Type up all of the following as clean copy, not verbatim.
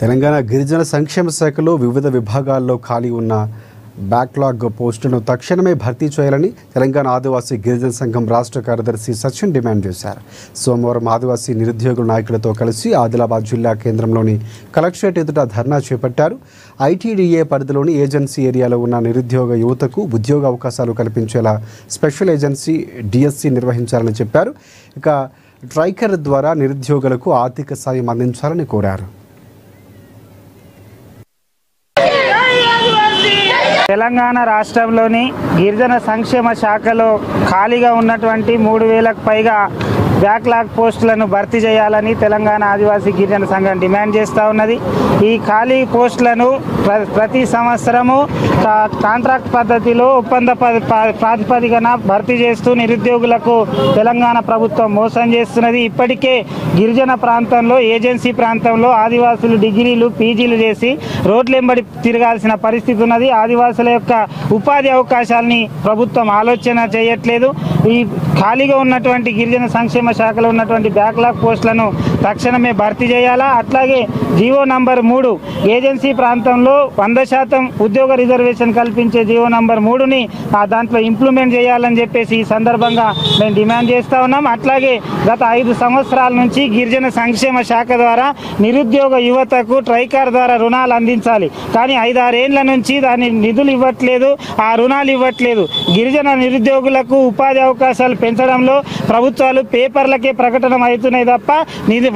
తెలంగాణ గిరిజన సంక్షేమ శాఖలో వివిధ విభాగాల్లో ఖాళీ ఉన్న బ్యాక్లాగ్ పోస్టులను తక్షణమే భర్తీ చేయాలని తెలంగాణ ఆదివాసీ గిరిజన సంఘం రాష్ట్ర కార్యదర్శి సచిన్ డిమాండ్ చేశారు. సోమవారం ఆదివాసీ నిరుద్యోగుల నాయకులతో కలిసి ఆదిలాబాద్ జిల్లా కేంద్రంలోని కలెక్టరేట్ ఎదుట ధర్నా చేపట్టారు. ఐటీడీఏ పరిధిలోని ఏజెన్సీ ఏరియాలో ఉన్న నిరుద్యోగ యువతకు ఉద్యోగ అవకాశాలు కల్పించేలా స్పెషల్ ఏజెన్సీ డిఎస్సి నిర్వహించాలని చెప్పారు. ఇక ట్రైకర్ ద్వారా నిరుద్యోగులకు ఆర్థిక సాయం అందించాలని కోరారు. తెలంగాణ రాష్ట్రంలోని గిరిజన సంక్షేమ శాఖలో ఖాళీగా ఉన్నటువంటి 3000కు పైగా బ్యాక్లాగ్ పోస్టులను భర్తీ చేయాలని తెలంగాణ ఆదివాసీ గిరిజన సంఘం డిమాండ్ చేస్తూ ఉన్నది. ఈ ఖాళీ పోస్టులను ప్రతి సంవత్సరము కాంట్రాక్ట్ పద్ధతిలో ఒప్పంద ప్రాతిపదికన భర్తీ చేస్తూ నిరుద్యోగులకు తెలంగాణ ప్రభుత్వం మోసం చేస్తున్నది. ఇప్పటికే గిరిజన ప్రాంతంలో ఏజెన్సీ ప్రాంతంలో ఆదివాసులు డిగ్రీలు పీజీలు చేసి రోడ్లెంబడి తిరగాల్సిన పరిస్థితి ఉన్నది. ఆదివాసుల యొక్క ఉపాధి అవకాశాలని ప్రభుత్వం ఆలోచన చేయట్లేదు. ఈ ఖాళీగా ఉన్నటువంటి గిరిజన సంక్షేమ శాఖలో ఉన్నటువంటి బ్యాక్లాగ్ పోస్టులను తక్షణమే భర్తీ చేయాలా. అట్లాగే జీవో నంబర్ 3 ఏజెన్సీ ప్రాంతంలో 100% ఉద్యోగ రిజర్వేషన్ కల్పించే జీవో నంబర్ 3ని దాంట్లో ఇంప్లిమెంట్ చేయాలని చెప్పేసి ఈ సందర్భంగా మేము డిమాండ్ చేస్తూ ఉన్నాం. అట్లాగే గత 5 సంవత్సరాల నుంచి గిరిజన సంక్షేమ శాఖ ద్వారా నిరుద్యోగ యువతకు ట్రైకార్ ద్వారా రుణాలు అందించాలి. కానీ 5-6 ఏళ్ల నుంచి దాని నిధులు ఇవ్వట్లేదు, ఆ రుణాలు ఇవ్వట్లేదు. గిరిజన నిరుద్యోగులకు ఉపాధి అవకాశాలు పెంచడంలో ప్రభుత్వాలు పేపర్లకే ప్రకటన అవుతున్నాయి తప్ప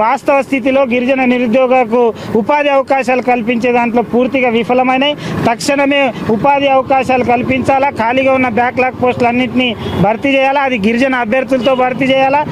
వాస్తవ స్థితిలో గిరిజన నిరుద్యోగులకు ఉపాధి అవకాశాలు కల్పించే దాంట్లో పూర్తిగా విఫలమైనాయి. తక్షణమే ఉపాధి అవకాశాలు కల్పించాలా, ఖాళీగా ఉన్న బ్యాక్లాగ్ పోస్టులన్నింటినీ భర్తీ చేయాలా, అది గిరిజన అభ్యర్థులతో భర్తీ చేయాలా.